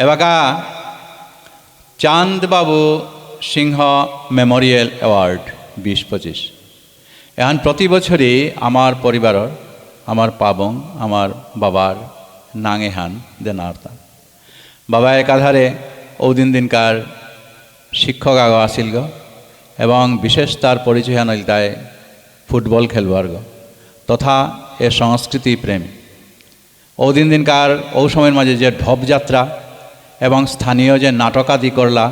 এবাকা চাঁদবাবু সিংহ Memorial award 20-25 এখন প্রতি বছরই আমার পরিবারের আমার পাবং আমার বাবার নাঙে হান দেন আর্তা বাবা একাধারে দিনকার শিক্ষক আগ আসিল গ এবং বিশেষ তার পরিচয় আনিল তাই ফুটবল খেলবার গ তথা এ সংস্কৃতি প্রেমী দিনকার সময়ের মাঝে যে ঢপযাত্রা এবং স্থানীয় যে নাটকাদি করলা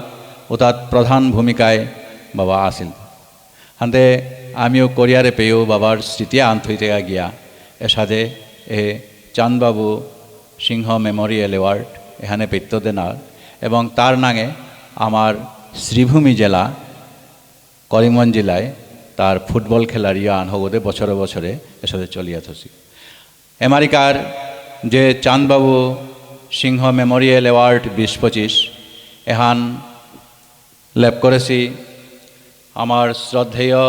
ও তার প্রধান ভূমিকায় বাবা আসিল হাতে আমিও কোরিয়ারে পেয়েও বাবার স্মৃতি আন্তরিক গিয়া এর সাথে এ চাঁদবাবু সিংহ মেমোরিয়াল অ্যাওয়ার্ড এখানে পেত্য দেনার এবং তার নাঙে আমার শ্রীভূমি জেলা করিমগঞ্জ জেলায় তার ফুটবল খেলার ইয়ান হগদে বছরে বছরে এর সাথে চলিয়া থসি আমেরিকার যে চাঁদবাবু সিংহ মেমোরিয়াল অ্যাওয়ার্ড 20-25 এহান ল্যাব করেছি আমার শ্রদ্ধেয়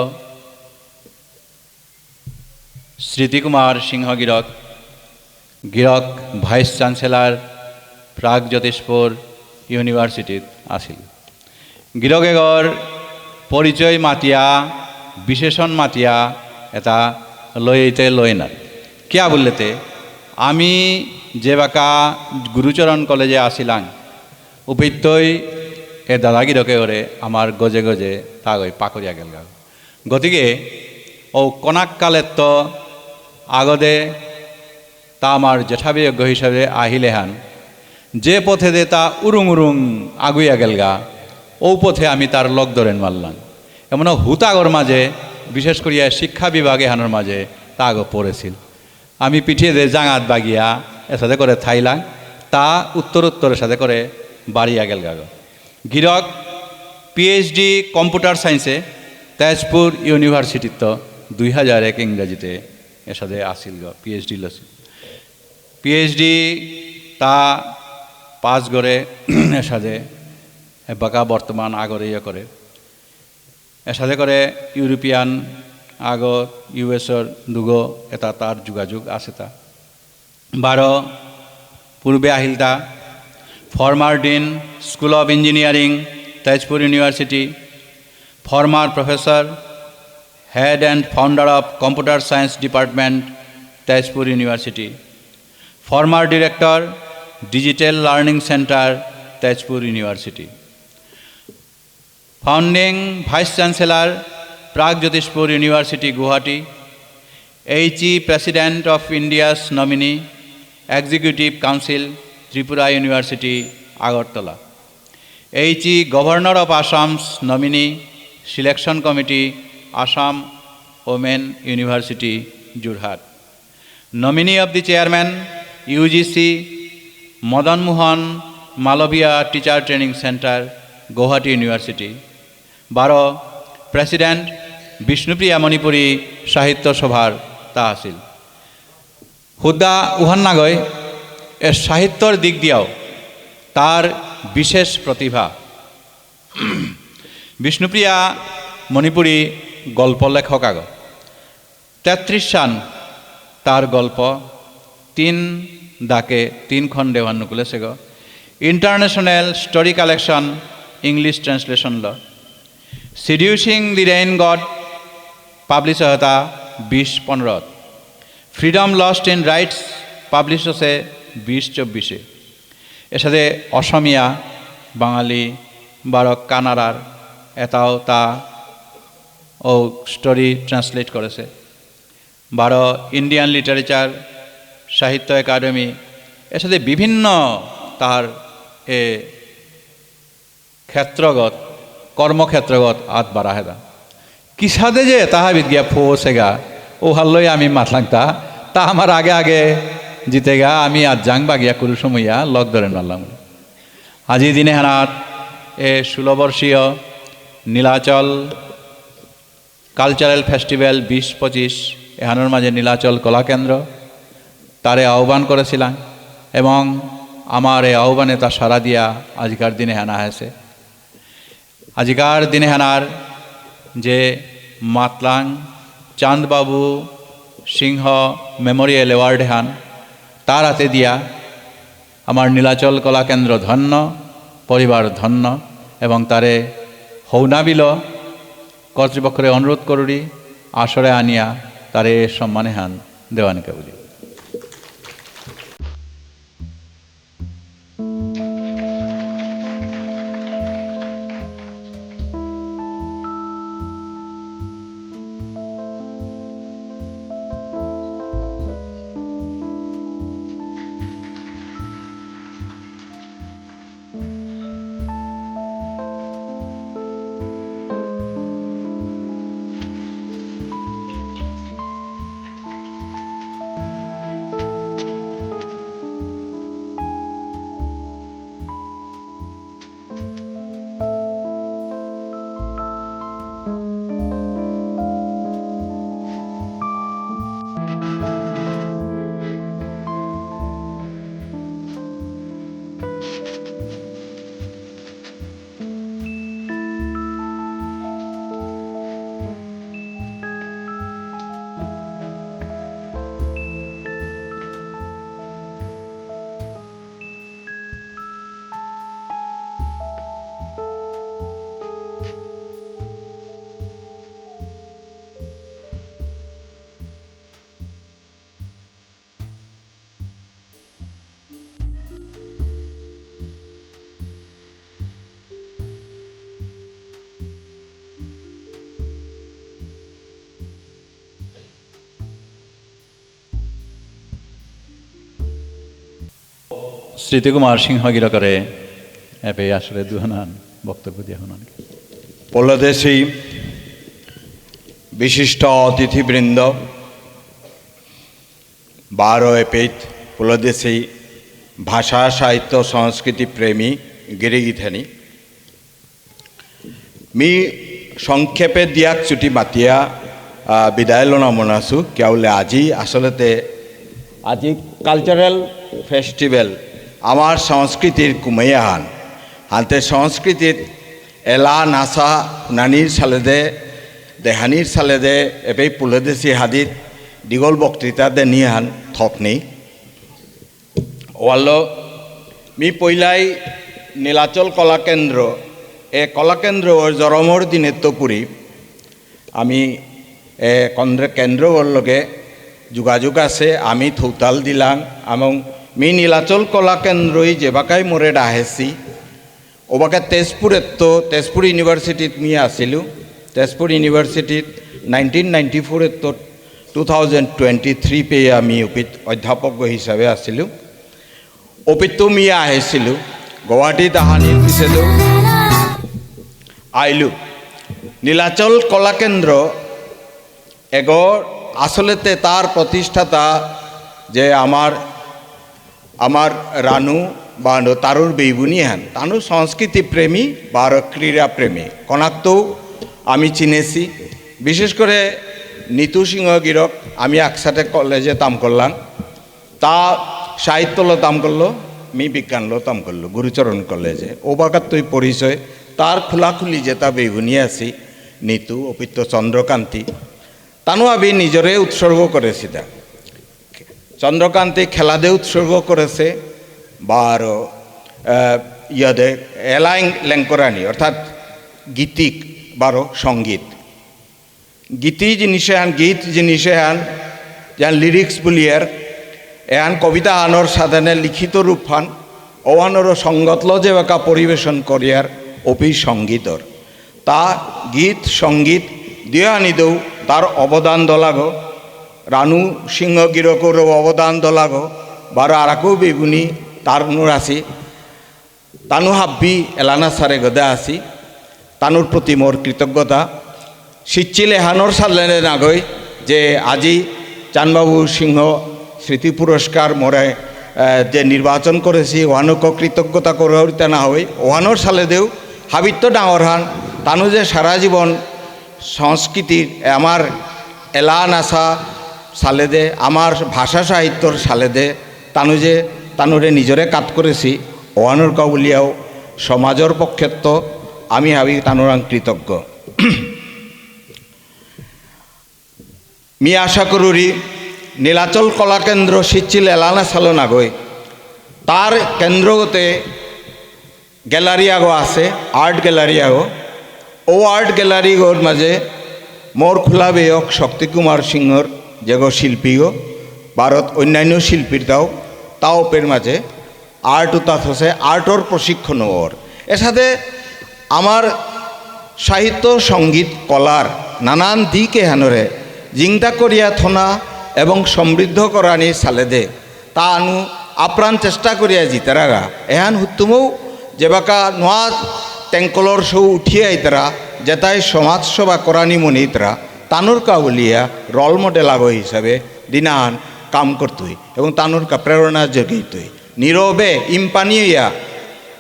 স্মৃতিকুমার সিংহ গিরক ভাইস চ্যান্সেলর প্রাগজ্যোতিষপুর ইউনিভার্সিটিত আসিল গিরকেগর পরিচয় মাতিয়া বিশেষণ মাতিয়া এটা লইতে লই না কিয়া বললেতে আমি যে বাকা গুরুচরণ কলেজে আসিলাম উপিত্যই এ দাদাগিরকে ওরে আমার গজে গজে তা ওই পাকড়িয়া গেল গতিকে কনাককালের তো আগদে তা আমার জেঠাবিজ্ঞ হিসাবে আহিলে হান যে পথে দে তা উরুং উরুং আগুইয়া গেলগা পথে আমি তার লক ধরেন মারলাম এমন হুতাগর মাঝে বিশেষ করিয়া শিক্ষা বিভাগে হানোর মাঝে তা আগ পড়েছিল আমি পিঠিয়ে দে জাঙাত বাগিয়া এর সাথে করে থাইলাম তা উত্তরের সাথে করে বাড়িয়া গেল গাগ গিরক পিএইচডি কম্পিউটার সায়েন্সে তেজপুর ইউনিভার্সিটির তো 2001 ইংরেজিতে এর সাথে আসিল গ পিএইচডি লছিল পিএইচডি তা পাস করে এর সাথে বাঁকা বর্তমান আগরে ইয়ে করে এর সাথে করে ইউরোপিয়ান আগ ইউএসর দুগো এটা তার যোগাযোগ আছে তা 12 পূর্বে আহিল তা former dean School of Engineering Tezpur University former professor head and founder of computer science department Tezpur University former director digital learning centre Tezpur University founding vice chancellor Pragjyotishpur University Guwahati HE president of India's nominee executive council Tripura University Agartala HE governor of Assam's nominee selection committee Assam Women University Jorhat nominee of the chairman UGC Madan Mohan Malaviya teacher training centre Guwahati University 12 president Bishnupriya Manipuri সাহিত্য সভার তাহসিল হুদ্দা উহান্নাগয় এর সাহিত্যর দিক দিয়েও তার বিশেষ প্রতিভা বিষ্ণুপ্রিয়া মণিপুরী গল্প লেখক আগ 33 সান তার গল্প 3 দাকে 3 খণ্ডে অনুকূলে সেগ international story collection English translation ল seducing the rain god publish হতা 20-15 freedom lost in rights publish হচ্ছে 20-24 এর সাথে অসমিয়া বাঙালি 12 কানাড়ার এটাও তা স্টোরি ট্রান্সলেট করেছে 12 ইন্ডিয়ান লিটারেচার সাহিত্য একাডেমি এর সাথে বিভিন্ন তার ক্ষেত্রগত কর্মক্ষেত্রগত আত বাড়াহেদা কিসাদে যে তাহা বিদ্যা ফোসেগা হাল্লই আমি মাতলাংতা তা আমার আগে আগে জিতেগা আমি আজ জাং বাগিয়া কুরু সমইয়া লক ধরেন মারলাম আজি দিনে হানাত 16 বর্ষীয় নীলাচল কালচারাল ফেস্টিভ্যাল 20-25 এহানোর মাঝে নীলাচল কলাকেন্দ্র তারে আহ্বান করেছিলাম এবং আমার এই আহ্বানে তা সারা দিয়া আজকার দিনে হানা হয়েছে আজকার দিনে হানার যে মাতলাং চাঁদবাবু সিংহ মেমোরিয়াল অ্যাওয়ার্ড হান তার হাতে দিয়া আমার নীলাচল কলাকেন্দ্র ধন্য, পরিবার ধন্য এবং তারে হৌনাবিল কর্তৃপক্ষরে অনুরোধ করুরি আসরে আনিয়া তারে সম্মানে হান দেওয়ানিকা বলি। স্মৃতিকুমার সিংহ গিরকরে এপে আসলে দুহানান বক্তব্য দিয়ে হন পলদেশী বিশিষ্ট অতিথিবৃন্দ, 12 এপিত পলদেশী ভাষা সাহিত্য সংস্কৃতি প্রেমী গিরিগিথানি মি সংক্ষেপে দিয়াক চুটি মাতিয়া বিদায় লনা মনাসু কেউলে আজি আসলতে আজি কালচারাল ফেস্টিভ্যাল আমার সংস্কৃতির কুমাইয়া হান হানতে সংস্কৃতির এলা নাসা নানির সালেদে দেহানির সালেদে এবে পুলদেশী হাদিত দীঘল বক্তৃতা দে নিহান থকনি ওয়াল মি পইলাই নীলাচল কলাকেন্দ্র এ কলাকেন্দ্র জরমর দিনে তপুরি আমি কেন্দ্রর লগে যোগাযোগ আছে আমি থৌতাল দিলাম এবং মি নীলাচল কলাকেন্দ্রই যেবাকাই মোরে ডাহেছি ওবাকে তেজপুর ইউনিভার্সিটিত মি আসিলু তেজপুর ইউনিভার্সিটিত 1994 তো 2023 পে আমি অপিত অধ্যাপক হিসাবে আসিলু অপিতো মি আহিছিলু গুৱাহাটীত আহানির পিছতো আইলু নীলাচল কলাকেন্দ্র এগর আসলেতে তার প্রতিষ্ঠাতা যে আমার রানু বা তারুর বেইবুনি হান তানু সংস্কৃতি প্রেমী বা ক্রীড়া প্রেমী কনাক্তও আমি চিনেছি বিশেষ করে নিতু সিংহ গিরক আমি একসাথে কলেজে তাম করলাম তা সাহিত্যলো তাম করলো মি বিজ্ঞানলো তাম করলো গুরুচরণ কলেজে ওবাকাত্তই পরিচয় তার খোলাখুলি যেটা বেইবুনি আছি নিতু অপিত্য চন্দ্রকান্তি তানু আমি নিজরে উৎসর্গ করেছি তা চন্দ্রকান্তি খেলাদে উৎসর্গ করেছে বা আরও ইয়াদে এলাই লেঙ্করানি অর্থাৎ গীতিক বারো সঙ্গীত গীতি জিনিসে আন গীত জিনিসে আন যেন লিরিক্স বুলিয়ার এহান কবিতা আনর সাধারণে লিখিত রূপ হান ওয়ানোর সঙ্গতল যে একা পরিবেশন করিয়ার অপি সঙ্গীতর তা গীত সঙ্গীত দিয়ে আনিদেও তার অবদান দলাগো রানু সিংহ গিরকর অবদান দলাগো বারো আরাকও বেগুনি তার নুর আসি তানু হাব্বি এলানা সারে গদা আসি তানুর প্রতি মোর কৃতজ্ঞতা সিচ্চিলে হানোর সালেনে নাগই যে আজি চানবাবু সিংহ স্মৃতি পুরস্কার মোরে যে নির্বাচন করেছি ওহানুক কৃতজ্ঞতা করতে না হই ওহানোর সালে দেও হাবিত্য ডাঙর হান তানু যে সারা জীবন সংস্কৃতির আমার এলা নাসা সালেদে আমার ভাষা সাহিত্যর সালেদে তানুরে নিজরে কাট করেছি ওহানোর কাউলিয়াও সমাজের পক্ষেত্ব আমি ভাবি তানুরাং কৃতজ্ঞ মি আশা করুরি নীলাচল কলাকেন্দ্র সিচ্ছিল এলানা সালো নাগই তার কেন্দ্রগতে গ্যালারি আগো আছে, আর্ট গ্যালারি আগো। ও আর্ট গ্যালারিগোর মাঝে মোর খোলা বেয়ক শক্তি কুমার সিংহর যেগো শিল্পীগো ভারত অন্যান্য শিল্পীর তাও পের মাঝে আর্ট উতাত হচ্ছে আর্টর প্রশিক্ষণ ওর এর সাথে আমার সাহিত্য সঙ্গীত কলার নানান দিক এহানরে জিংতা করিয়া থনা এবং সমৃদ্ধ করানি সালেদে তা আনু আপ্রাণ চেষ্টা করিয়া জিতারাগা এহান হুত্তুমও যেবাকা নোয়া টেঙ্কলর সৌ উঠিয়ে আইতারা যেতাই সমাজসেবা করানি মনিতরা তানুর কাউলিয়া রোল মডেল আগো হিসাবে দিনাহান কাম করতই এবং তানুর কা প্রেরণা জগিতই নীরবে ইম্পানিয়া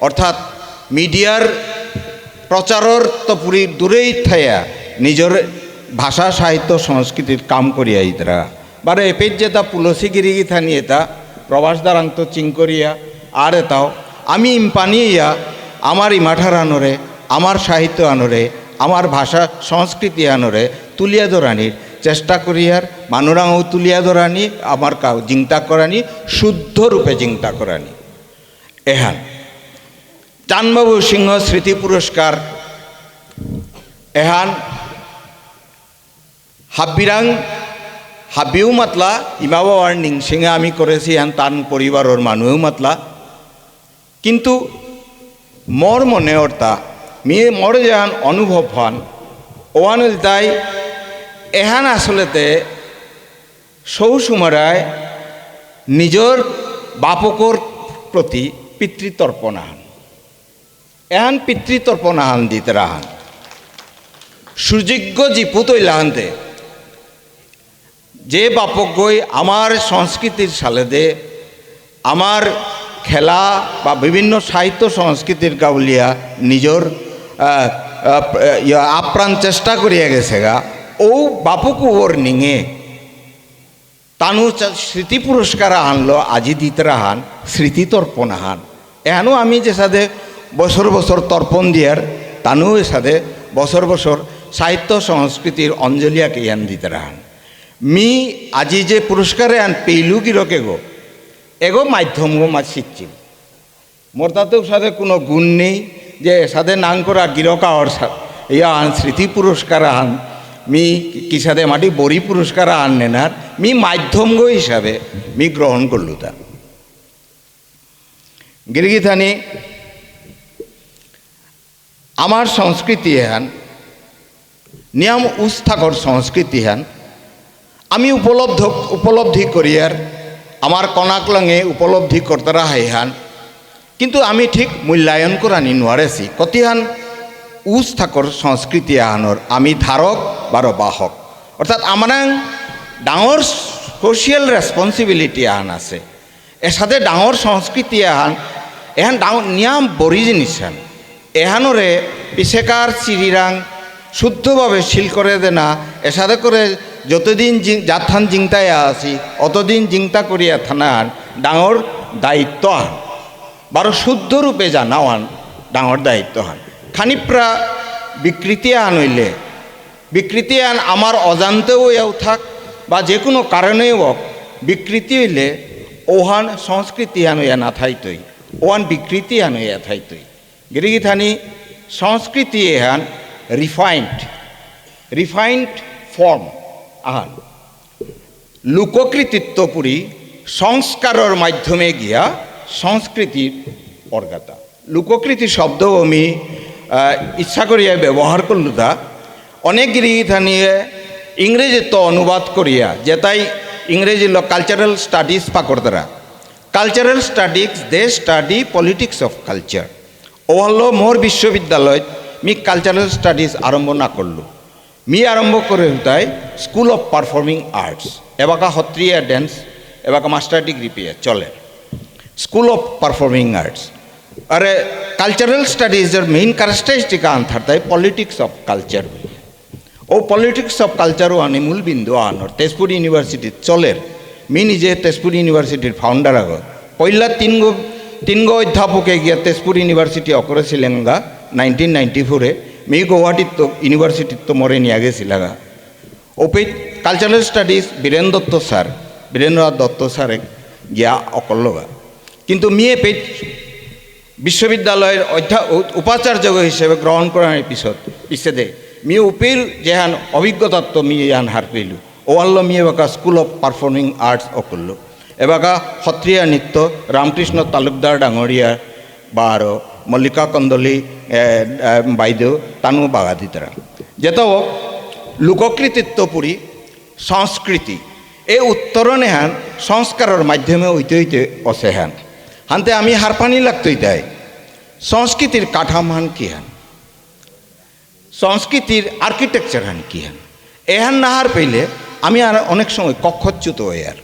অর্থাৎ মিডিয়ার প্রচারর তো পুরি দূরেই থাইয়া নিজের ভাষা সাহিত্য সংস্কৃতির কাম করিয়া ইতরা বারে এপেজ যেতা পুলসিগিরি গিথা নিয়ে তা প্রবাস দারান্ত চিংকরিয়া আর এটাও আমি ইম্পানিয়া আমার ইমাঠার আনরে আমার সাহিত্য আনরে আমার ভাষা সংস্কৃতি আনরে তুলিয়া ধরানির চেষ্টা করিয়ার মানুরাও তুলিয়া ধরানি আমার কাউ জিংতা করানি শুদ্ধ রূপে জিংতা করানি এহান চানবাবু সিংহ স্মৃতি পুরস্কার এহান হাব্বিরাং হাবিও মাতলা ইমাও আর নিংসিঙে আমি করেছি এহান তান পরিবারের মানুষও মাতলা কিন্তু মোর মনে অর্থা মোর যেহান অনুভব হন ওয়ান তাই এহান আসলেতে সৌসুমারায় নিজের বাপকর প্রতি পিতৃতর্পণ আহান এহান পিতৃতর্পণ আহান দিতে রাহান সুযোগ্য জিপুতই লাহানতে যে বাপক গই আমার সংস্কৃতির সালেদে আমার খেলা বা বিভিন্ন সাহিত্য সংস্কৃতির গাউলিয়া নিজের আপ্রাণ চেষ্টা করিয়া গেছে গা ও বাপুকু ওর নিঙে তানু স্মৃতি পুরস্কার আনলো আজি দিতে রাহান স্মৃতিতর্পণ আহান এহানো আমি যে সাথে বছর বছর তর্পণ দিয়ার তানু এ সাথে বছর বছর সাহিত্য সংস্কৃতির অঞ্জলিয়াকে ইয়ান দিতে রাহান মি আজি যে পুরস্কারে আন পেইলু গিরকে গো এগো মাধ্যম গো মাছ শিখছিল মোর তাতেও সাথে কোনো গুণ নেই যে সাথে নাং করা গিরকা ওর ইয়া আন স্মৃতি পুরস্কার আন মি কি সাথে মাটি বড়ি পুরস্কার আনলেন আর মি মাধ্যম গো হিসাবে মি গ্রহণ করলু তা গিরগিথানি আমার সংস্কৃতি হান নিয়ম উস্থাকর সংস্কৃতি হান আমি উপলব্ধি করিয়ার আমার কনাকলঙে উপলব্ধি করতারা হাইহান কিন্তু আমি ঠিক মূল্যায়ন করানি নোয়ারেছি কতিহান উস্থাকর সংস্কৃতি আহানোর আমি ধারক বারো বাহক অর্থাৎ আমার ডাঙর সোশিয়াল রেসপন্সিবিলিটি আহান আছে এর সাথে ডাঙর সংস্কৃতি আহান এহান ডাঙর নিয়ম বড়ি জিনিস হান এহানোরে পিছেকার চিরিরাং শুদ্ধভাবে শিল করে দে না এর সাথে করে যতদিন যাথান জিংতায় আছি অতদিন জিংতা করিয়া থানার ডাঙর দায়িত্ব আন বারো শুদ্ধ রূপে জানাও আন ডাঙর দায়িত্ব হান খানিপ্রা বিকৃতি আন হইলে বিকৃতি আন আমার অজান্তেও এও থাক বা যে কোনো কারণেও হোক বিকৃতি হইলে ওহান সংস্কৃতি আন হইয়া না থাইতই ওহান বিকৃতি আন হইয়া থাইতই গিরিগিথানি সংস্কৃতি এহান রিফাইন্ড ফর্ম আহান লোককৃতিত্বপুরী সংস্কারের মাধ্যমে গিয়া সংস্কৃতির অর্গাতা লোককৃতি শব্দ আমি ইচ্ছা করিয়া ব্যবহার করলু তা অনেক গিরিগিথানিয়ে ইংরেজিত অনুবাদ করিয়া যেটাই ইংরেজি কালচারাল স্টাডিজ পাকড়তারা cultural studies they study politics of culture ও হল মোর বিশ্ববিদ্যালয় মি কালচারাল স্টাডিজ আরম্ভ না করলু মি আরম্ভ করে তাই স্কুল অফ পারফর্মিং আর্টস এবাকা সত্রিয়া ড্যান্স এবাকা মাস্টার ডিগ্রি পেয়ে চলে স্কুল অফ পারফর্মিং আর্টস আরে কালচারাল স্টাডিজের মেইন ক্যারেক্টারিস্টিক আনথার তাই পলিটিক্স অফ কালচার ও পলিটিক্স অফ কালচারও আনি মূল বিন্দু আনর তেজপুর ইউনিভার্সিটির চলের মি নিজে তেজপুর ইউনিভার্সিটির ফাউন্ডার আগত পয়লা তিনগো অধ্যাপকে গিয়া তেজপুর ইউনিভার্সিটি অকরেছিলেন গা 1994 মি গুয়াহাটির তো ইউনিভার্সিটির তো মরে নিয়ে গেছিলাগা ওপে কালচারাল স্টাডিজ বীরেন্দ্রনাথ দত্ত স্যারে গিয়া অকল্লগা কিন্তু মিয়েপেট বিশ্ববিদ্যালয়ের উপাচার্য হিসেবে গ্রহণ করার পিছতে মিয়ে উপের যেহান অভিজ্ঞতাত্ব মিয়ে ইয়ান হার পেল ওয়াল্ল মিয়ে বাকা স্কুল অফ পারফর্মিং আর্টস অকল্য এবাকা সত্ৰীয়া নৃত্য ৰামকৃষ্ণ তালুকদাৰ ডাঙৰীয়া বা আৰু মল্লিকা কন্দলী বাইদেউ তানু বাগাদিতরা যেটাও লোককৃতিত্বপুরী সংস্কৃতি এই উত্তরণে হান সংস্কারের মাধ্যমে হইতে হইতে অসে হান হানতে আমি হারপানি লাগতই তাই সংস্কৃতির কাঠাম হান কি হান সংস্কৃতির আর্কিটেকচার হান কি হান এহান না হার পেলে আমি আর অনেক সময় কক্ষচ্যুত হই আর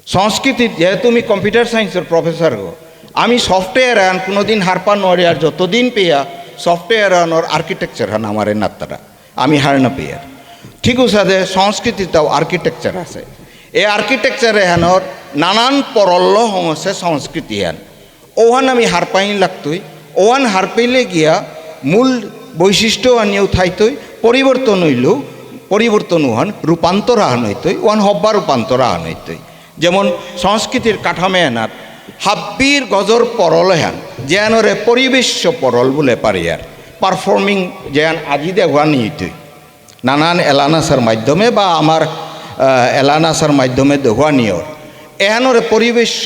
সংস্কৃতির যেহেতু আমি কম্পিউটার সায়েন্সের প্রফেসর গো আমি সফটওয়্যার আন কোনোদিন হারপা নড়ে আর যতদিন পেয়া সফটওয়্যার আনোর আর্কিটেকচার হান আমার নাত্তারা আমি হার না পেয়ার ঠিক সাথে সংস্কৃতিটাও আর্কিটেকচার আছে এই আর্কিটেকচারে হানোর নানান পরল্য সমস্যা সংস্কৃতি হান ওহান আমি হার পাইন লাগতই ওহান হার পেলে গিয়া মূল বৈশিষ্ট্য আনিয়েও থাইতই পরিবর্তন হইলেও পরিবর্তন হন রূপান্তর আন হইতই ওহান হব্বা রূপান্তর আন হইতই যেমন সংস্কৃতির কাঠামে আনার হাব্বির গজর পরল হ্যান যেনরে পরিবেশ্য পরল বলে পারি আর পারফর্মিং যেন আজি দেখুয়া নিতই নানান এলানাসার মাধ্যমে বা আমার এলানাসার মাধ্যমে দেখুয়া নিয়র এহানরে পরিবেশ্য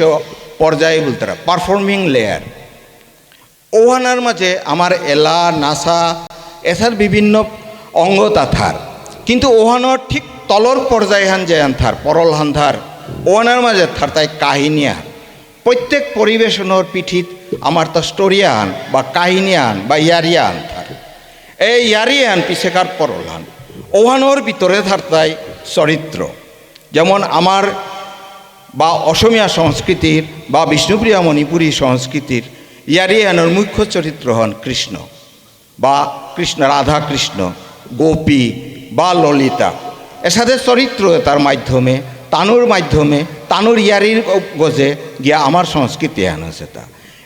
পর্যায়ে বলতে পারফর্মিং লেয়ার ওহানার মাঝে আমার এলা নাসা এসার বিভিন্ন অঙ্গ তাথার কিন্তু ওহানোর ঠিক তলর পর্যায়ে হান যে আনথার পরল হান্ধার ওহানার মাঝে থার তাই কাহিনী আন প্রত্যেক পরিবেশনের পিঠিত আমার তো স্টোরি আন বা কাহিনী আন বা ইয়ারিয়া আন থার এই ইয়ারিয়া আন পিছেকার পরল হান ওহানোর ভিতরে থার তাই চরিত্র যেমন আমার বা অসমীয়া সংস্কৃতির বা বিষ্ণুপ্রিয়া মণিপুরী সংস্কৃতির ইয়ারিয়ানোর মুখ্য চরিত্র হন কৃষ্ণ বা কৃষ্ণ রাধা কৃষ্ণ গোপী বা ললিতা এসাথে চরিত্র তার মাধ্যমে তানুর ইয়ারির গজে গিয়া আমার সংস্কৃতি আনছে তা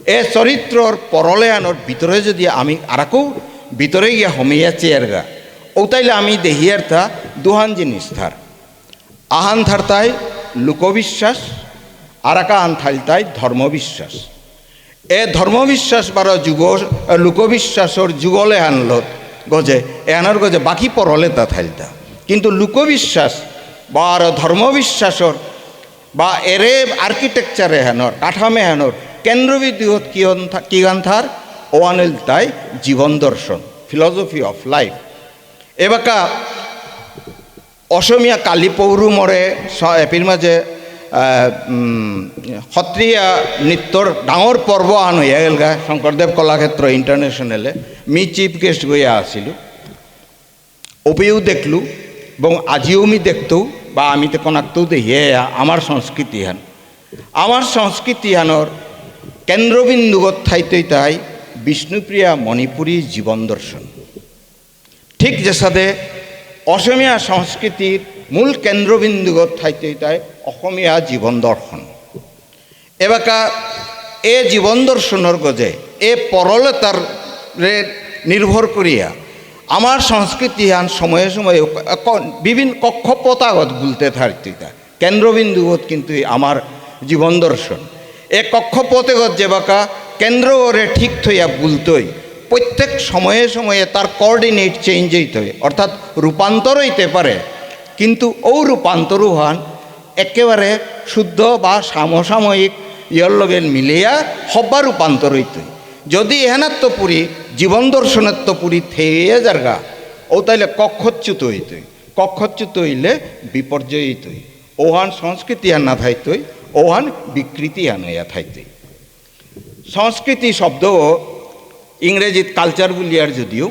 এ চরিত্রর পরলে আনোর ভিতরে যদি আমি আরাকও ভিতরে গিয়া হমিয়া চেয়ার গা ও তাইলে আমি দেহিয়ার তা দুহান জিনিস থার আহান থার তাই লোকবিশ্বাস আরাকা আন থাইল তাই ধর্মবিশ্বাস এ ধর্মবিশ্বাস বারো যুগ লোকবিশ্বাসর যুগলে আনলত গজে এ আনার গজে বাকি পরলে তা থাইলতা কিন্তু লোকবিশ্বাস বা আর ধর্মবিশ্বাসর বা এরে আর্কিটেকচারে হেনর কাঠামে হেনর কেন্দ্রবিন্দুত কি গান থার ওয়ানেল তাই জীবন দর্শন ফিলসফি অফ লাইফ এবাকা অসমীয়া কালী পৌরুমরে এপির মাঝে সত্ৰীয়া নৃত্যর ডাঙর পর্ব আন হইয়া গেল গা শঙ্করদেব কলাক্ষেত্র ইন্টারন্যাশনালে মি চিফ গেস্ট গিয়া আসিল ওপেও দেখলু এবং আজিও মি দেখতেও বা আমি তো কোনাকতেও দেখিয়ে আমার সংস্কৃতি হানর কেন্দ্রবিন্দুগত ঠাইতই তাই বিষ্ণুপ্রিয়া মণিপুরী জীবন দর্শন ঠিক যে সাথে অসমীয়া সংস্কৃতির মূল কেন্দ্রবিন্দুগত ঠাইতই তাই অসমীয়া জীবন দর্শন এবাকা এ জীবন দর্শনের গজে এ পরলতার নির্ভর করিয়া আমার সংস্কৃতি আন সময়ে সময়ে বিভিন্ন কক্ষপথাগত গুলতে থাকতে কেন্দ্রবিন্দুগত কিন্তু আমার জীবন দর্শন এ কক্ষপথেগত যেবাকা কেন্দ্রে ঠিক থইয়া গুলতই প্রত্যেক সময়ে সময়ে তার কোঅর্ডিনেট চেঞ্জ হইতে অর্থাৎ রূপান্তর হইতে পারে কিন্তু ও রূপান্তরও হন একেবারে শুদ্ধ বা সমসাময়িক ইয়র লগে মিলিয়া হব্বা রূপান্তর হইতে যদি এহেনাত্মপুরী জীবন দর্শনাত্মপুরী থেয়ে যারগা ও তাইলে কক্ষচ্যুত হইলে বিপর্যয় হইতই ওহান সংস্কৃতি আর না থাইতই ওহান বিকৃতি আনাইয়া থাইতই সংস্কৃতি শব্দ ইংরেজিত কালচার বলিয়ার যদিও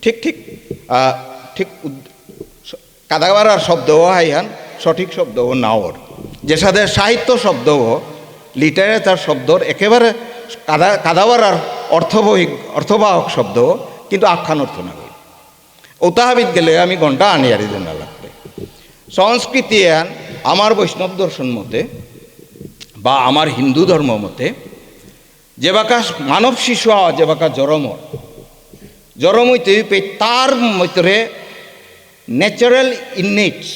ঠিক কাদাবারার শব্দও হাইহান সঠিক শব্দও নাওর যে সাথে সাহিত্য শব্দও লিটারেচার শব্দর একেবারে কাদাবারার অর্থবাহক শব্দ কিন্তু আখ্যান অর্থ না ওতাহাবিদ গেলে আমি ঘন্টা আনিয়ারি জন্য লাগবে সংস্কৃতি আমার বৈষ্ণব দর্শন মতে বা আমার হিন্দু ধর্ম মতে যেবাকা মানব শিশু যেবাকা জরম হইতে তার মধ্যে ন্যাচারাল ইননেটস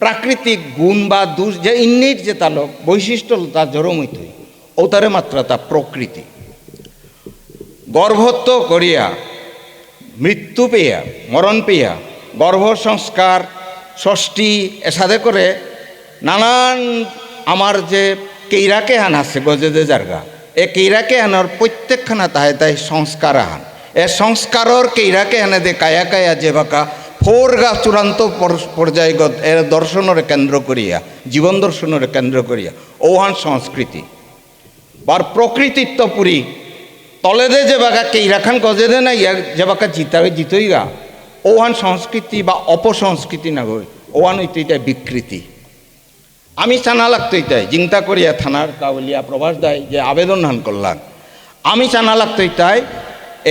প্রাকৃতিক গুণ বা দোষ যে ইননেট যে তালক বৈশিষ্ট্য তা জরম হইতে ওতারে মাত্রা তা প্রকৃতি গর্ভত্ব করিয়া মৃত্যু পেয়া মরণ পেয়া গর্ভ সংস্কার ষষ্ঠী এসাদে করে নানান আমার যে কেইরাকে হান আছে গজেদে জারগা এ কেইরাকে হানোর প্রত্যেকখানা তাহে তাই সংস্কার আহান এ সংস্কারর কেইরাকে হানে দে কায়া কায়া যে বাকা ফোরগা চূড়ান্ত পর্যায়গত এর দর্শনের কেন্দ্র করিয়া জীবন দর্শনের কেন্দ্র করিয়া ওহান সংস্কৃতি বার প্রকৃতিত্ব পুরী তলেদে যে বাকা কেইরাখান গজেদে না ইয়া যে বাকা জিতই গা ওহান সংস্কৃতি বা অপসংস্কৃতি না গই ওহান হইতে বিকৃতি আমি চানা লাগতো ইতাই জিংতা করিয়া থানার কাউলিয়া প্রভাস দায় যে আবেদন হান করলাম আমি চানা লাগতো ইতাই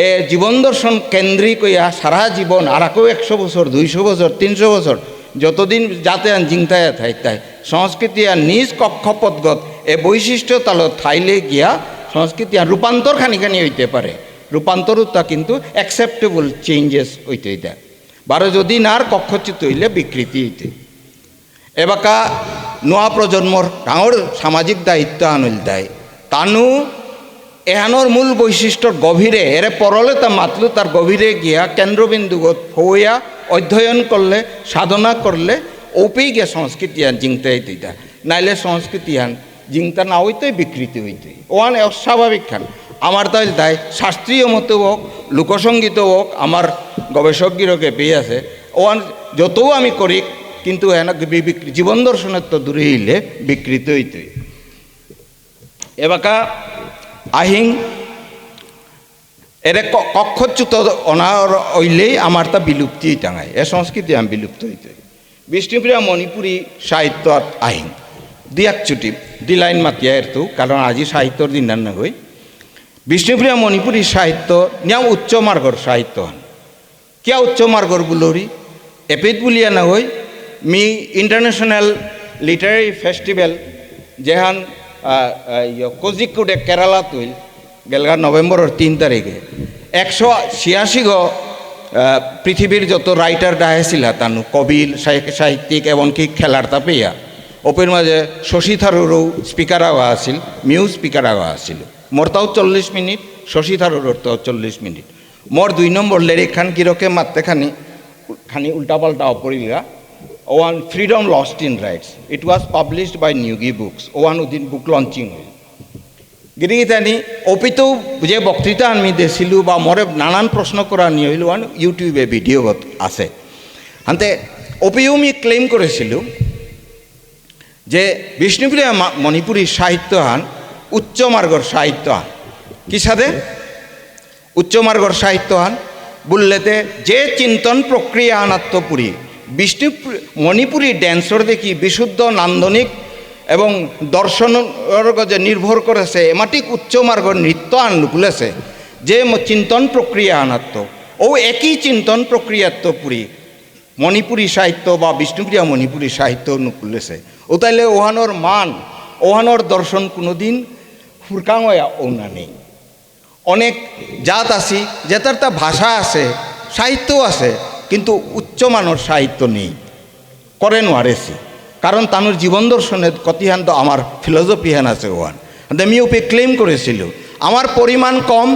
এ জীবন দর্শন কেন্দ্রিক হইয়া সারা জীবন আর কেউ 100 বছর 200 বছর 300 বছর যতদিন যাতে আন জিংতায় থাইতাই সংস্কৃতি আর নিজ কক্ষপথগত এ বৈশিষ্ট্য তাল থাইলে গিয়া সংস্কৃতি আর রূপান্তর খানিখানি হইতে পারে রূপান্তরতা কিন্তু অ্যাকসেপ্টেবল চেঞ্জেস হইতে দেয় বারো যদি নার কক্ষচ্যুত হইলে বিকৃতি হইতে এবাকা নোয়া প্রজন্মর ডাঙর সামাজিক দায়িত্ব আনল দেয় তানু এহানোর মূল বৈশিষ্ট্যর গভীরে এরে পরলে তা মাতলু তার গভীরে গিয়া কেন্দ্রবিন্দুগত হইয়া অধ্যয়ন করলে সাধনা করলে ওপেই গিয়া সংস্কৃতি আন জিংতে হইতে নাইলে সংস্কৃতি আন জিংতা না হইতে বিকৃতি হইতে ওয়ান অস্বাভাবিক খান আমার তাই দায় শাস্ত্রীয় মতো হোক লোকসঙ্গীত হোক আমার গবেষকগিরকে পেয়ে আছে ওয়ান যতও আমি করি কিন্তু জীবন দর্শনের তো দূরে হইলে বিকৃত হইতে এবাকা আহিং এর কক্ষচ্যুত অনার হইলেই আমার তা বিলুপ্তি টাঙায় এ সংস্কৃতি আমি বিলুপ্ত হইতে বিষ্ণুপ্রিয়া মণিপুরী সাহিত্য আহিং দিয়াকচুটি দি লাইন মাতিয়া এরতো কারণ আজি সাহিত্যর দিন না হই বিষ্ণুপ্রিয়া মণিপুরী সাহিত্য নিয়াম উচ্চ মার্গর সাহিত্য হন কিয়া উচ্চ মার্গর বুলরি এপিত বুলিয়া না হই মি ইন্টারন্যাশনাল লিটারারি ফেস্টিভ্যাল যেহান কোজিকুডে কেরালা তুইল গেলগা নভেম্বরের 3 তারিখে 186 পৃথিবীর যত রাইটার ডাহেছিল তানু কবি সাহিত্যিক এমনকি খেলার তাপেয়া ওপের মাঝে শশী থারুরও স্পিকার আওয়া আছিল মিউজ স্পিকার আওয়া আছিল মোর তাও 40 মিনিট শশী থারুরর তাও 40 মিনিট মোর 2 নম্বর লেরিক খান কিরকে মারতে খানি উল্টাপাল্টা অপরিগা one freedom lost in rights it was published by Niyogi books one উদিন বুক লঞ্চিং হইল গিরিগিতানি অপিতেও যে বক্তৃতা আমি দিয়েছিলো বা মরে নানান প্রশ্ন করা নিয়ে হইল ওয়ান ইউটিউবে ভিডিও আছে হাতে অপিও আমি ক্লেম করেছিল যে বিষ্ণুপ্রিয়া মণিপুরী সাহিত্য হান উচ্চ মার্গর সাহিত্য হান কি সাথে উচ্চ মার্গর সাহিত্য হান বললেতে যে চিন্তন প্রক্রিয়া আনাত্মপুরী বিষ্ণু মণিপুরী ড্যান্সর দেখি বিশুদ্ধ নান্দনিক এবং দর্শনের যে নির্ভর করেছে এমাটিক উচ্চ মার্গর নৃত্য আনুকুলেছে যে চিন্তন প্রক্রিয়া আনাত্ম ও একই চিন্তন প্রক্রিয়াত্মপুরী মণিপুরী সাহিত্য বা বিষ্ণুপ্রিয়া মণিপুরী সাহিত্য অনুকুলেছে ও তাইলে ওহানোর মান ওহানোর দর্শন কোনোদিন ফুরকাঙয়া ওনা নেই অনেক জাত আছি যেটার তা ভাষা আছে সাহিত্য আছে কিন্তু উচ্চমানের সাহিত্য নেই করে নোয়ারেছি কারণ তানোর জীবন দর্শনের কতিহান তো আমার ফিলোসফি হ্যান আছে ওয়ান আমি ওপে ক্লেম করেছিল আমার পরিমাণ কম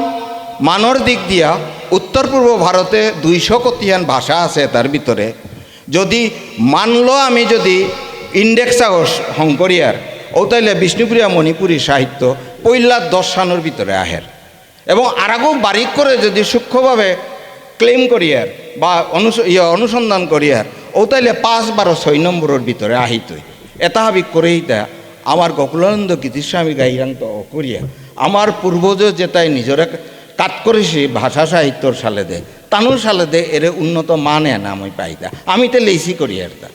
মানর দিক দিয়া উত্তর পূর্ব ভারতে 200 কতিহান ভাষা আছে তার ভিতরে যদি মানল আমি যদি ইন্ডেক্স হংকরিয়ার ও তাইলে বিষ্ণুপ্রিয়া মণিপুরী সাহিত্য পইলা 10 সানোর ভিতরে আহের এবং আরাগও বারিক করে যদি সূক্ষ্মভাবে ক্লেম করিয়ার বা অনুসন্ধান করিয়ার ও তাইলে 5, 12, 6 নম্বরের ভিতরে আহিতই এটা হাবি করেই তা আমার গোকুলানন্দ গীতিস্বামী গাইরান্ত করিয়া আমার পূর্বজ যেটাই নিজরে কাট করেছি ভাষা সাহিত্যর সালে দে তানুর সালে দে এর উন্নত মানে না আমি পাইতা আমি তো লেসি করিয়ার তা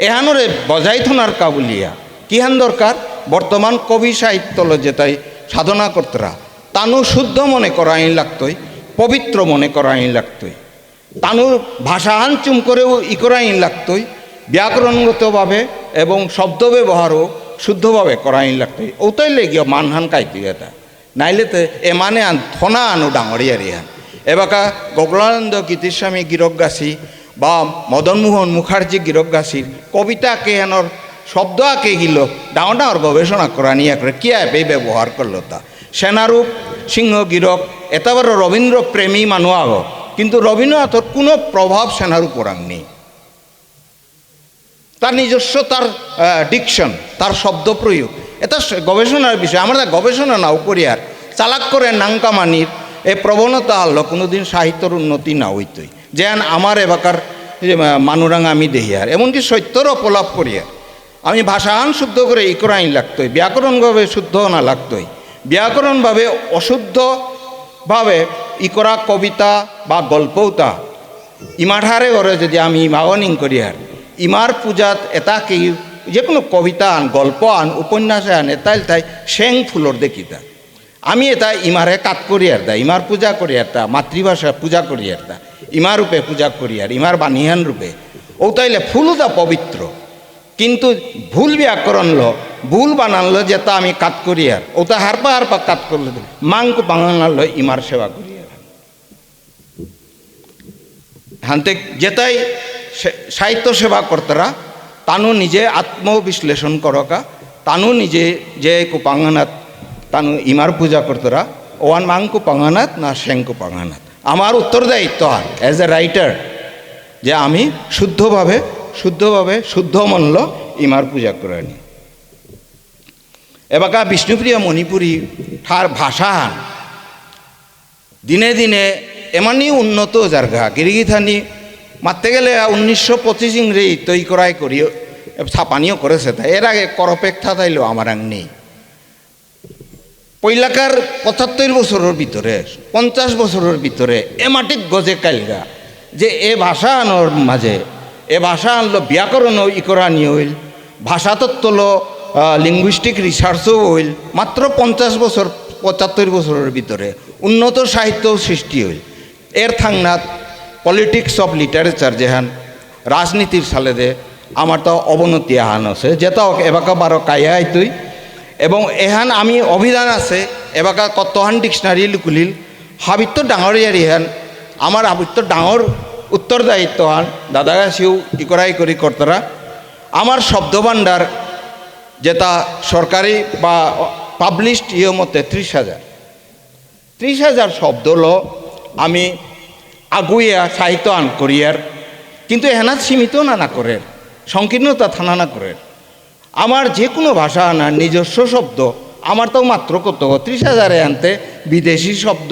এহানোরে বজাই থানার কাবুলিয়া কিহান দরকার বর্তমান কবি সাহিত্য যেটাই সাধনা করতরা তানু শুদ্ধ মনে করাই লাগতই পবিত্র মনে করাই লাগতই তানুর ভাষাহান চুম করেও করাই লাগতই ব্যাকরণগতভাবে এবং শব্দ ব্যবহারও শুদ্ধভাবে করাই লাগতই ওটাইলে গিয়ে মানহান কাইতি এটা নাইলেতে এ মানে আন থনা আনো ডাঙরিয়ারি হান এবাকা গোকুলানন্দ গীতিস্বামী গিরকগাছি বা মদনমোহন মুখার্জি গিরকগাছির কবিতা কেহানোর শব্দ আঁকে গিল ডাঙর ডাঙর গবেষণা করা নিয়ে করে কি এই ব্যবহার করলো তা সেনারূপ সিংহ গিরক এতবার রবীন্দ্র প্রেমী মানুষ আগ কিন্তু রবীন্দ্রনাথের কোনো প্রভাব সেনারূপ ওরাং নেই তার নিজস্ব তার ডিকশন তার শব্দ প্রয়োগ এটা গবেষণার বিষয় আমরা গবেষণা নাও করি আর চালাক করে নাঙ্কামানির এই প্রবণতা হলো কোনোদিন সাহিত্যর উন্নতি না হইতই যেন আমার এবাকার মানুরাং আমি দেখি আর এমনকি সত্যর অপলাপ করি আর আমি ভাষাহান শুদ্ধ করে ই করা আইন লাগতোই ব্যাকরণভাবে শুদ্ধ না লাগতোই ব্যাকরণভাবে অশুদ্ধভাবে ই করা কবিতা বা গল্পওতা ইমাঠারে করে যদি আমি ইমাগনিং করি আর ইমার পূজাত এটা কি যে কোনো কবিতা আন গল্প আন উপন্যাসে আন এটাই তাই সেং ফুলর দেখিতা আমি এটা ইমারে কাত করি আর দা ইমার পূজা করি আর তা মাতৃভাষা পূজা করি আর তা ইমার রূপে পূজা করি আর ইমার বানিহান রূপে ও তাইলে ফুলুদা পবিত্র কিন্তু ভুল ব্যাকরণ লো ভুল বানানলো যেটা আমি কাত করি আর ওটা হারপা হারপা কাত করলো মাংক বাঙালো ইমার সেবা করি আর হান্তে যেটাই সাহিত্য সেবা কর্তারা তানু নিজে আত্মবিশ্লেষণ করকা তানু নিজে যে কুপাঙ্গানাথ তানু ইমার পূজা কর্তারা ওয়ান মাংকু পাঙ্গানাথ না শ্যাংকু পাঙ্গানাথ আমার উত্তরদায়িত্ব আর অ্যাজ এ রাইটার যে আমি শুদ্ধভাবে শুদ্ধ মনল ইমার পূজা করে নি এবাকা বিষ্ণুপ্রিয়া মণিপুরী ঠার ভাষা দিনে দিনে এমনই উন্নত জায়গা গিরিগিথানি মারতে গেলে 1925 ইংরেজি তৈ করাই করি ছাপানিও করেছে তাই এর আগে করপেক্ষা তাইলেও আমার আং নেই পৈলাকার 75 বছরের ভিতরে 50 বছরের ভিতরে এ মাটিক গজে কাইলগা যে এ ভাষা আনোর মাঝে এ ভাষা আনলো ব্যাকরণও ই করা নিয়ে হইল ভাষাতত্ত্ব লিঙ্গুইস্টিক রিসার্চও হইল মাত্র 50 বছর 75 বছরের ভিতরে উন্নত সাহিত্য সৃষ্টি হইল এর থাংনাথ পলিটিক্স অফ লিটারেচার যেহান রাজনীতির সালে দে আমার তো অবনতি আহান আছে যেটাও এবাকা বারো কায়াই তুই এবং এহান আমি অভিধান আছে এবাকা কতহান ডিকশনারি লিকুলিল হাবিত্য ডাঙরিয়ার ইহান আমার হাবিত্য ডাঙর উত্তরদায়িত্ব হান দাদাগাছিও ই করাই করি কর্তারা আমার শব্দভাণ্ডার যেটা সরকারি বা পাবলিশড ইয়ে মতে 30,000 শব্দ লো আমি আগুইয়া সাহিত্য আন করিয়ার কিন্তু এহানাত সীমিত না করে সংকীর্ণতা থানা না করে আমার যে কোনো ভাষা আনা নিজস্ব শব্দ আমার তো মাত্র কত 30,000 আনতে বিদেশি শব্দ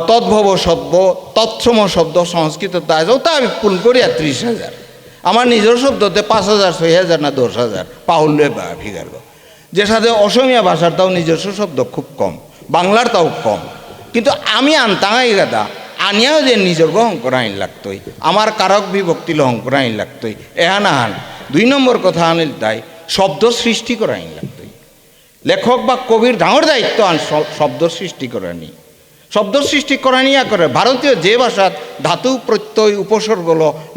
তদ্ভব শব্দ তৎসম শব্দ সংস্কৃত তা আমি পুল করি আর 30,000 আমার নিজের শব্দতে 5,000 6,000 না 10,000 পাহুল্য বা ফিগার যে সাথে অসমীয়া ভাষার তাও নিজস্ব শব্দ খুব কম বাংলার তাও কম কিন্তু আমি আনতাঙাই গাদা আনিয়াও যে নিজের গ্রহণ করা আইন লাগতোই আমার কারক বিভক্তি লহন করা আইন লাগতোই এহান আহান 2 নম্বর কথা আনিল তাই শব্দ সৃষ্টি করা আইন লাগতোই লেখক বা কবির ডাঙর দায়িত্ব আন শব্দ সৃষ্টি করা নি শব্দ সৃষ্টি করা নিয়া করে ভারতীয় যে ভাষাত ধাতু প্রত্যয় উপসর্গ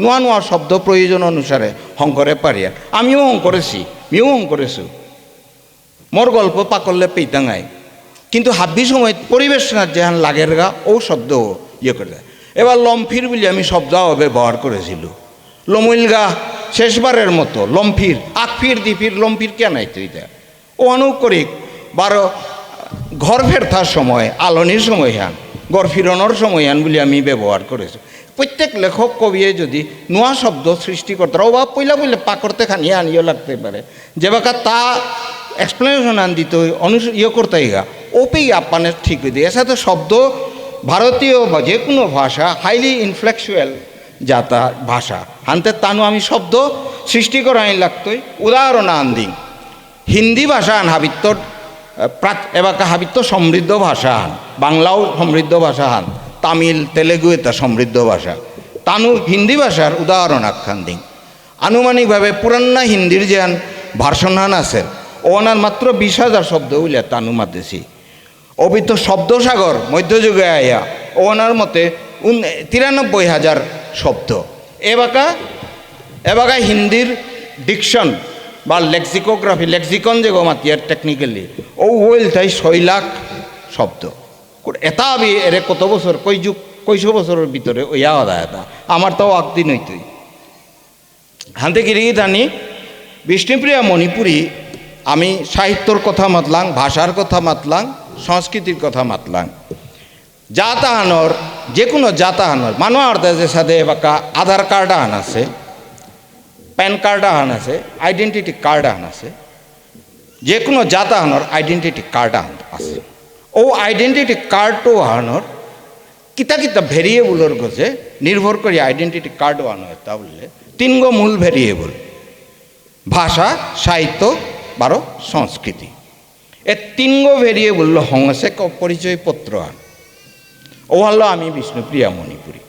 নোয়া নোয়া শব্দ প্রয়োজন অনুসারে হংকরে পারি আমিও হং করেছি মিও হং করেছো মোর গল্প পাকলে পেইতাঙাই কিন্তু হাব্বি সময় পরিবেশ না যেহান লাগের গা ও শব্দ ইয়ে করে দেয় এবার লম্ফির বলে আমি শব্দ ব্যবহার করেছিল লমইল গা শেষবারের মতো লম্ফির আকফির দিফির লম্ফির কেন আইতে ও অনুক করি 12 ঘর ফেরতার সময় আলনির সময় হান ঘর ফিরনোর সময় হান বলে আমি ব্যবহার করেছি প্রত্যেক লেখক কবিয়ে যদি নোয়া শব্দ সৃষ্টি করতে বা পইলা বললে পাকড়তে খানিয়ে আনিও লাগতে পারে যে বাকা তা এক্সপ্লেনেশন আন দিত ইয়ে করতে গা ওপেই আপানের ঠিক হয়ে দিয়ে এর সাথে শব্দ ভারতীয় বা যে কোনো ভাষা হাইলি ইনফ্লেক্সুয়াল যাতা ভাষা হানতে তানু আমি শব্দ সৃষ্টি করা আইন লাগতোই উদাহরণ আন দিন হিন্দি ভাষা আন হাবিত্য এবাকা হাবিত্য সমৃদ্ধ ভাষা হান বাংলাও সমৃদ্ধ ভাষা হান তামিল তেলেগু এটা সমৃদ্ধ ভাষা তানু হিন্দি ভাষার উদাহরণ আখ্যান দিন আনুমানিকভাবে পুরান্না হিন্দির যে ভার্সন হান আছে ওনার মাত্র 20,000 শব্দ উইলে তানু মাতেছি অবিত শব্দসাগর মধ্যযুগে আয়া ওনার মতে 93,000 শব্দ এবাকা হিন্দির ডিকশন বা লেক্সিকোগ্রাফি লেক্সিকন যে মাতিয়ার টেকনিক্যালি ও ওইল তাই 6 লাখ শব্দ এটা আমি এর কত বছর কইশো বছরের ভিতরে ওইয়া আদা এটা আমার তাও একদিন হইতই হাতে গিরি টানি বিষ্ণুপ্রিয়া মণিপুরী আমি সাহিত্যর কথা মাতলাং, ভাষার কথা মাতলাং, সংস্কৃতির কথা মাতলাং। জাতাহানর যে কোনো জাতাহানর মানুষ আর্দাজের সাথে বাকা আধার কার্ড আন আছে, প্যান কার্ড আন আছে, আইডেন্টিটি কার্ড আন আছে, যে কোনো জাতাহানর আইডেন্টিটি কার্ড আন আছে। ও আইডেন্টিটি কার্ডও আহানোর কিতা কিতা ভেরিয়েবলের গজে নির্ভর করে আইডেন্টিটি কার্ডও আনো তা বললে তিনগো মূল ভেরিয়েবল: ভাষা, সাহিত্য, বারো সংস্কৃতি। এ তিনগো ভেরিয়েবল হংসে পরিচয়পত্র আন। ও হলো আমি বিষ্ণুপ্রিয়া মণিপুরী,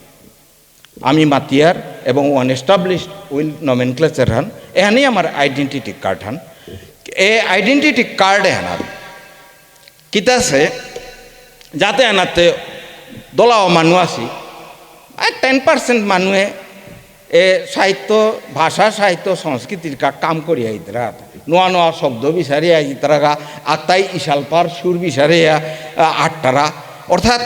আমি মাতিয়ার এবং ওয়ান এস্টাবলিশড উইল নমেনক্লেচার হান। এখানেই আমার আইডেন্টিটি কার্ড হান। এ আইডেন্টিটি কার্ড হানার কিতাছে যাতে আনাতে দলাও মানুষ আছি 10% মানুহে এ সাহিত্য, ভাষা, সাহিত্য, সংস্কৃতির কাম করি আইতরা নোয়া নোয়া শব্দ বিচারি আইতরা আত্মাই ইশালপার সুর বিচারে আটটারা। অর্থাৎ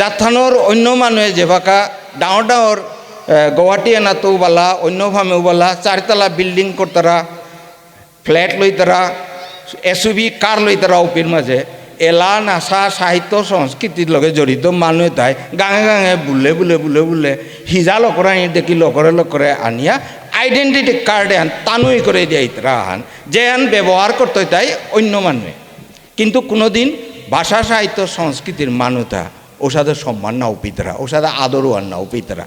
যাত্রানোর অন্য মানুহে যে ভাকা ডাঙর ডাঙর গুয়াহাটি এনাতেও বালা, অন্যভাবেও বালা, চারতলা বিল্ডিং করতারা, ফ্ল্যাট লইতারা, এসইউভি কার লইতারা উপির মাঝে এলা নাচা সাহিত্য সংস্কৃতির লগে জড়িত মানুষ তাই গাঙে গাঙে বুলে বুলে বুলে বুলে হিজা লকরে আনি দেখি লকরে আনিয়া আইডেন্টিটি কার্ডে আন তানুই করে দিয়ে ইতরা আন যে আন ব্যবহার করতে তাই অন্য মানুষে। কিন্তু কোনোদিন ভাষা সাহিত্য সংস্কৃতির মানুষটা ওর সাথে সম্মান নাও পিতরা, ওর সাথে আদরও আন নাও পিতরা।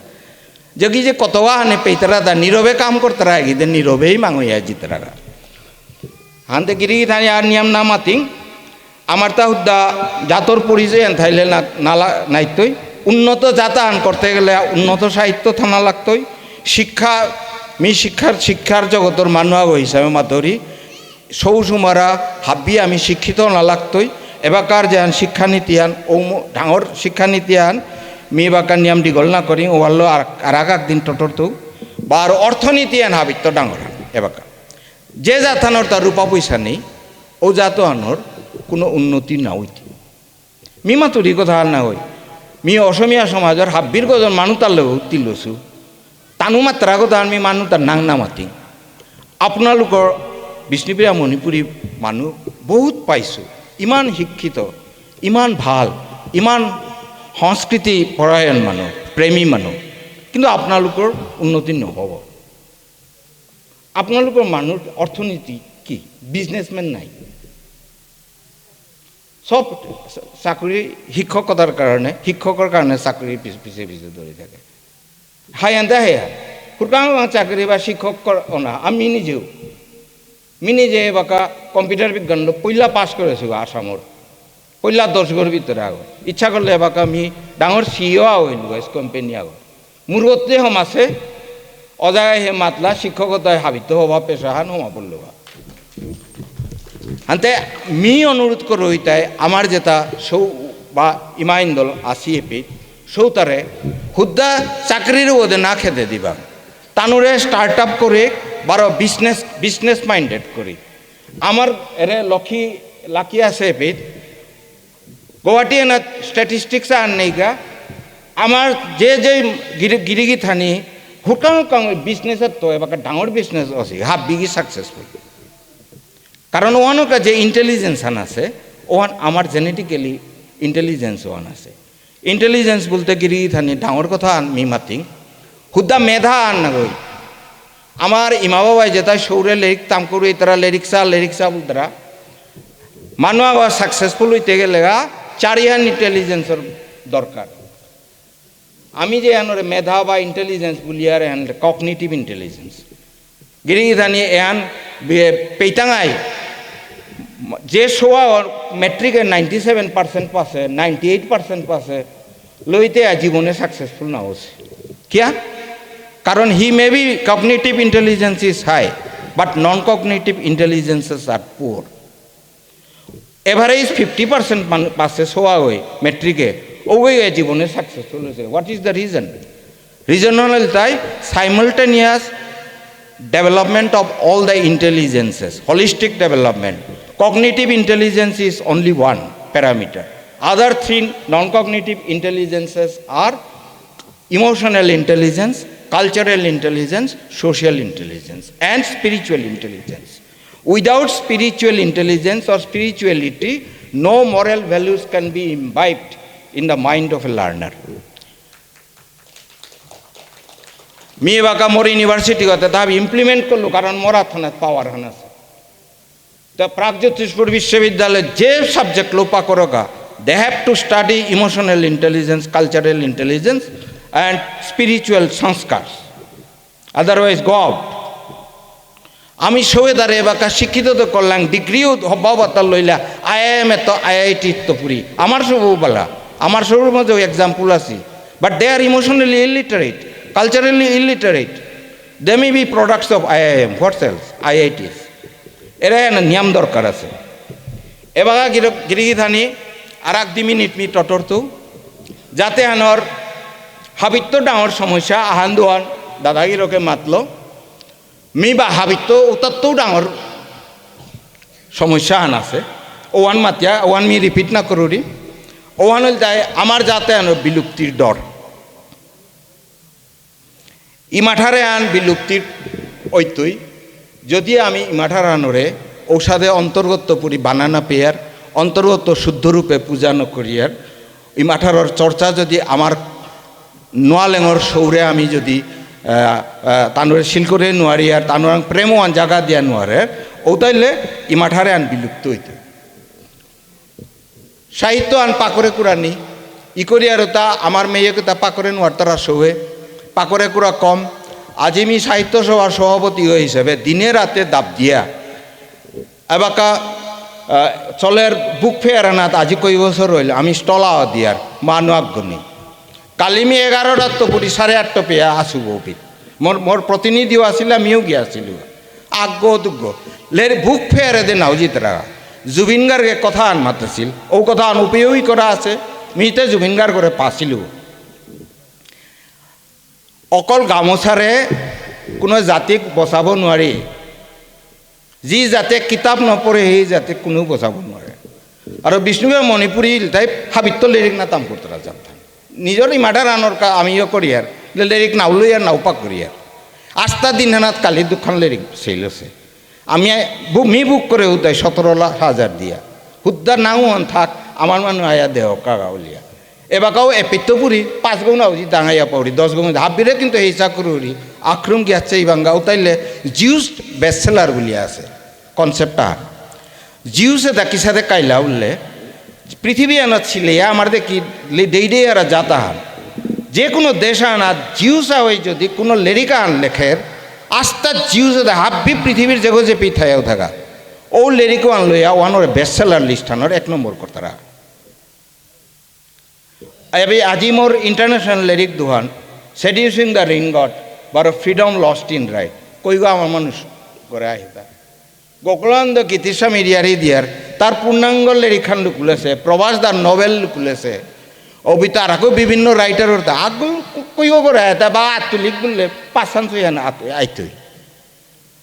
যদি যে কতবা আনে পেতরা তা নীরবে কাম করতারা এগিয়ে নীরবেই মাঙইয়া জিতরা হানতে গিরি থানি আর নিয়ম না মাতিং আমার তা হুদ্দা জাতর পরিচয় আন থাইলে নালা নাইতই। উন্নত জাতা আন করতে গেলে উন্নত সাহিত্য থানা লাগতই। শিক্ষা শিক্ষার জগতর মানুষ হিসাবে মাতরি সৌসুমারা হাব্বি আমি শিক্ষিত না লাগতই। এবাকার যে আন শিক্ষানীতি আন ও ডাঙর শিক্ষানীতি আন মি এবাকার নিয়ম ডিগল না করি ও ভালো আর এক দিন টটর তো বা আর অর্থনীতি আন হাবিত্য ডাঙর আন এবাকার যে জাতানোর তার রূপা পয়সা নেই ও জাত আনোর কোনো উন্নতি না হইতি। মি মাতুরি কথা আর না হই মি অসমীয়া সমাজের হাব্বির কজন মানুষ তার লোক তিলসু তানু মাত্রা কথা আমি মানুষ তার নাং না মাতি। আপোনালোকৰ বিষ্ণুপ্ৰিয়া মণিপুৰী মানুহ বহুত পাইছোঁ, ইমান শিক্ষিত, ইমান ভাল, ইমান সংস্কৃতি পৰায়ণ মানুহ, প্ৰেমী মানুহ, কিন্তু আপোনালোকৰ উন্নতি নহ'ব। আপোনালোকৰ মানুহ অৰ্থনীতি কি বিজনেছমেন নাই, সব চাকৰি শিক্ষকৰ কাৰণে চাকৰি পিছে পিছে ধৰি থাকে। হাই আন্দা হেয়া হুরকাং চাকরি বা শিক্ষক না আমি নিজে বাকা কম্পিউটার বিজ্ঞান পইলা পাস করেছি আসামর পইলা 10 ঘর ভিতরে আগত ইচ্ছা করলে বাকা আমি ডাঙর সিও হইল কোম্পানি আগত মোর গতে হম আছে অজাগায় হে মাতলা শিক্ষকতায় হাবিত হবা পেশাহান হমা পড়ল আনতে মি অনুরোধ করে হইতায় আমার যেটা সৌ বা ইমাইন দল আসি এপি সৌতারে হুদ্দা চাকরির ওদের না খেতে দিবা তানুরে স্টার্ট আপ করে বারো বিজনেস মাইন্ডেড করি আমার এরে লাকি আছে এপিত গুয়াহাটি এনা স্ট্যাটিস্টিক্স আর নেইগা আমার যে গিরিগি থানি হুকাং হুকাং বিজনেসের তো এবার ডাঙর বিজনেস আছে হাফ বিগি সাকসেসফুল কারণ ওয়ানও যে ইন্টেলিজেন্স আন আছে ওয়ান আমার জেনেটিক্যালি ইন্টেলিজেন্স ওয়ান আছে। ইন্টেলিজেন্স বলতে গিরি থানি ডাঙর কথা আন মি মাতিং হুদ্দা মেধা আন না গই আমার ইমা বাবাই যেটা সৌরে লিরিক তাম করু তারা লিরিক্সা বলতারা মানুষ আবার সাকসেসফুল হইতে গেলে 4 ইয়ার ইন্টেলিজেন্সের দরকার। আমি যে আনরে মেধা বা ইন্টেলিজেন্স বলি আর এন কগনিটিভ ইন্টেলিজেন্স গিরি থানি এন পেইতাঙাই যে সোয়া মেট্রিকে 97% পাছে 98% পাছে লইতে জীবনে সাকসেসফুল না হচ্ছে কিয়া কারণ he may be cognitive intelligence is high but non cognitive intelligences are poor. Average 50% পাছে সোয়া হই মেট্রিকে ওই জীবনে সাকসেসফুল হয়েছে। হোয়াট ইজ দ্য রিজন হল তাই simultaneous development of all the intelligences, holistic development. Cognitive intelligence is only one parameter. Other 3 non-cognitive intelligences are emotional intelligence, cultural intelligence, social intelligence, and spiritual intelligence. Without spiritual intelligence or spirituality, no moral values can be imbibed in the mind of a learner. मी बाका मोर university होता था implement कर लो कारण मोरा थाना power हना से तो प्रागज्योतिषपुर विश्वविद्यालय जे सब्जेक्ट लोपा करोगा they have to study emotional intelligence, cultural intelligence and spiritual sanskars, otherwise go out. আমি সৌদারে বাকা শিক্ষিত তো করলাম ডিগ্রিও হবাবতা লইলা IIM তো IIT তো পুরি আমার সব বলা আমার সবের মধ্যে এক্সাম্পল আছে but they are emotionally illiterate culturally illiterate. They may be products of IIM, what else? IITs. এরা নিয়ম দরকার আছে এবার গিরিগিধানি আর 2 মিনিট মি টটরতো যাতে আনর হাবিত্য ডাঙর সমস্যা আহান্দোয়ান দাদাগিরকে মাতলো মি বা হাবিত্য উত্তর ডাঙর সমস্যা আন আছে ওয়ান মাতিয়া ওয়ান মি রিপিট না করুরি ওয়ান হল যায় আমার যাতে আনর বিলুপ্তির ডর ইমাঠারে আন বিলুপ্তির ঐতই যদি আমি ইমাঠার আনরে ঔষধে অন্তর্গত পুরি বানানা পেয়ার অন্তর্গত শুদ্ধরূপে পূজা নকরিয়ার ইমাঠারর চর্চা যদি আমার নোয়ালেঙর সৌরে আমি যদি তানুরে শিল করে নোয়ারি আর তানুর প্রেমও আন জায়গা দিয়া নোয়ারে ওতাইলে ইমাঠারে আন বিলুপ্ত হইতে সাহিত্য আন পাকরে কুরানি ই করিয়ার তা আমার মেয়েকে তা পাকরে নোয়ার তারা সৌয়ে পাকরে কুড়া কম আজিমি সাহিত্য সভার সভাপতি হিসেবে দিনে রাতে দাব দিয়া এবাকা চলের বুক ফেয়ার আনাত আজি কই বছর রইল আমি স্টলা দিয়ার মানুয়াগ্নি কালিমি 11টার তো পুরি 8:30 পেয়া আসুব মোর প্রতিনিধিও আসিল আমিও গিয়াছিল আজ্ঞ দুগ্গ লের বুক ফেয়ারে দে নাওজিতরা জুবিন গার্গে কথা আন মাতেছিল ও কথা আন উপয়োগী করা আছে মিতে জুবিন গার্গ করে পাছিল অকল গামোচাৰে কোনো জাতিক বচাব নোৱাৰি যি জাতে কিতাপ নপঢ়ে সেই জাতিক কোনো বচাব নোৱাৰে আৰু বিষ্ণুৱে মণিপুৰী তাই সাবিত্য লিৰিক না তাম করতরা যাত্রা নিজর ইমাটার আনর আমিও করিয়ার লিরিক নাওলৈ আর নাওপাক করিয়ার আস্তা দিন হানাত কালি দুখান লিরিক সেইলছে আমি মি বুক করে উতাই 17,000 দিয়া হুদ্দার নাও থাক আমার মানুষ আয়া দেহ কাগাউলিয়া এবাকাও এপিত্তপুরি 5 গুণ আউজি দাঙাইয়া পাউরি 10 গুণ হাবিরে কিন্তু হিসা করুরি আক্রম গিয়াছে এই বাঙ্গা উতাইলে জিউস বেস্টসেলার বলিয়া আছে কনসেপ্টটা জিউসে দেখি সাথে কাইলা উঠলে পৃথিবী আনা ছিলে আমার দেখি ডেইডে আর যাতাহান যে কোনো দেশ আনা জিউসা হয়ে যদি কোনো লেরিকা আন লেখের আস্তা জিউসে হাব্বি পৃথিবীর জেগো যে পিঠাইয়াও থাকা ও লেরিকো আন লইয়া ওয়ানোর বেস্টসেলার লিস্ট আনোর 1 নম্বর করতারা अभी আজি मोर इंटरनेशनल लिरिक दुहान सेड्यूसिंग द रिंग गॉड बर फ्रीडम लॉस्ट इन राइट कोई गो आमार मानुष करे आहिता गोकुलानंद गीतिस्वामी रियारी दियार तार पूर्णांग लिरिक खान लुकुलेছে प्रवास दार नोवेल लुकुलेছে অবিতা আরো বিভিন্ন রাইটার ওরতা আগু কই গো করে আইতা বা আতুলিক বললে পাঁচান ছয়ান আইতই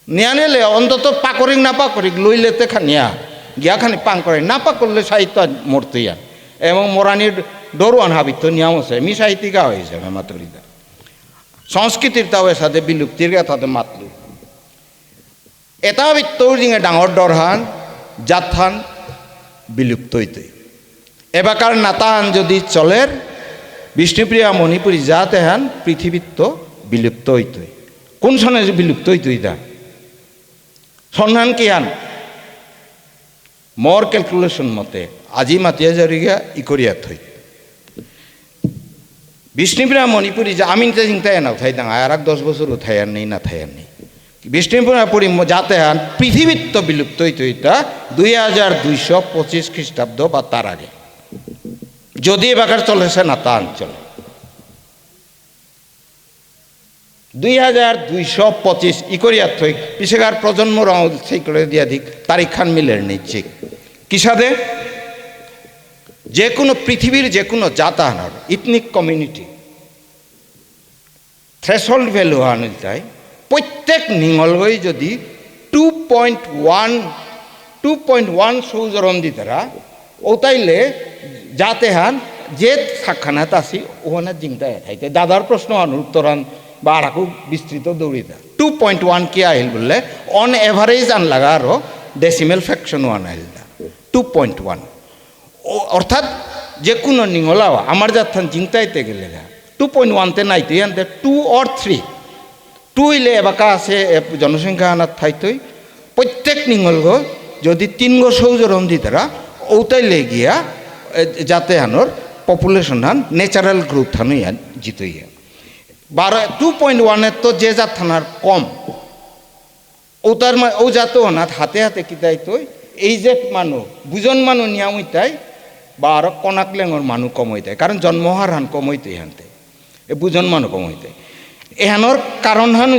নিয়ানেলে অন্তত পাকরিক না পাকরিক লইলেতে খানিয়া গিয়া খানি পাং করে না পাক করলে সাহিত্য মরতেইয়া এবং মোরানির ডরওয়ান হাবিত্য নিয়ম আছে মি সাহিত্যিকা হয়েছে মাতৃদা সংস্কৃতির তাও সাথে বিলুপ্তির তাতে মাতলু এটা বিত্তর জিঙে ডাঙর ডরহান জাতহান বিলুপ্ত হইতে এবাকার নাতাহান যদি চলের বিষ্ণুপ্রিয়া মণিপুরী জাত হান পৃথিবীত্ব বিলুপ্ত হইতে কোন সনে বিলুপ্ত হইতে দা সন্ধান কি হান মোর ক্যালকুলেশন মতে আজি মাতিয়া জারিগা ইকরিয়াত হই বিষ্ণুপ্রিয়া মণিপুরী যা আমি চিন্তায় না উঠাই দাঙা আর 10 বছর উঠাই আর নেই না থাই আর নেই বিষ্ণুপ্রিয়া পুরী যাতে হান পৃথিবীত্ব বিলুপ্ত হইতে হইতা 2225 খ্রিস্টাব্দ বা তার আগে যদি এবার চলেছে না তা অঞ্চলে 2225 ইকরিয়াত হই পিছেকার প্রজন্ম সেই করে দিয়া দিক তারিখ খান মিলের নিচ্ছে কিসাদে যে কোনো পৃথিবীর যে কোনো জাত আনার ইথনিক কমিউনিটি থ্রেশহোল্ড ভ্যালু আনিল তাই প্রত্যেক নিঙলগৈ যদি 2.1 সৌজরম দিতারা ও তাইলে যাতে হান যে সাক্ষানাত আসি ওখানে জিংতায় থাইতে দাদার প্রশ্ন আন উত্তরান বা আরাকু বিস্তৃত দৌড়িতা 2.1 কি আহিল বললে অন এভারেজ আনলাগা আরো ডেসিমেল ফ্যাকশন ওয়ান আহিল 2.1 অর্থাৎ যে কোনো নিঙলাও আমার যাত্রান চিন্তাইতে গেলে 2.1তে নাইতে আনতে 2 or 3 2 ইলে এবাকা আছে জনসংখ্যা আনার থাইতই প্রত্যেক নিঙলগ যদি 3 গো সৌজরম দিতারা ওটাই লেগিয়া যাতে আনোর পপুলেশন হান ন্যাচারাল গ্রোথ হান জিতইয়া 2.1 তো যে জাত থানার কম ওটার ও জাত অনাথ হাতে হাতে কিতাই তো এই যে মানুষ বুজন মানুষ নিয়ামইতাই বা আরো কনাক লেঙর মানুষ কমইতাই কারণ জন্মহার হান কমইতে হানতে এ বুজন মানুষ কমইতে এহানোর কারণ হান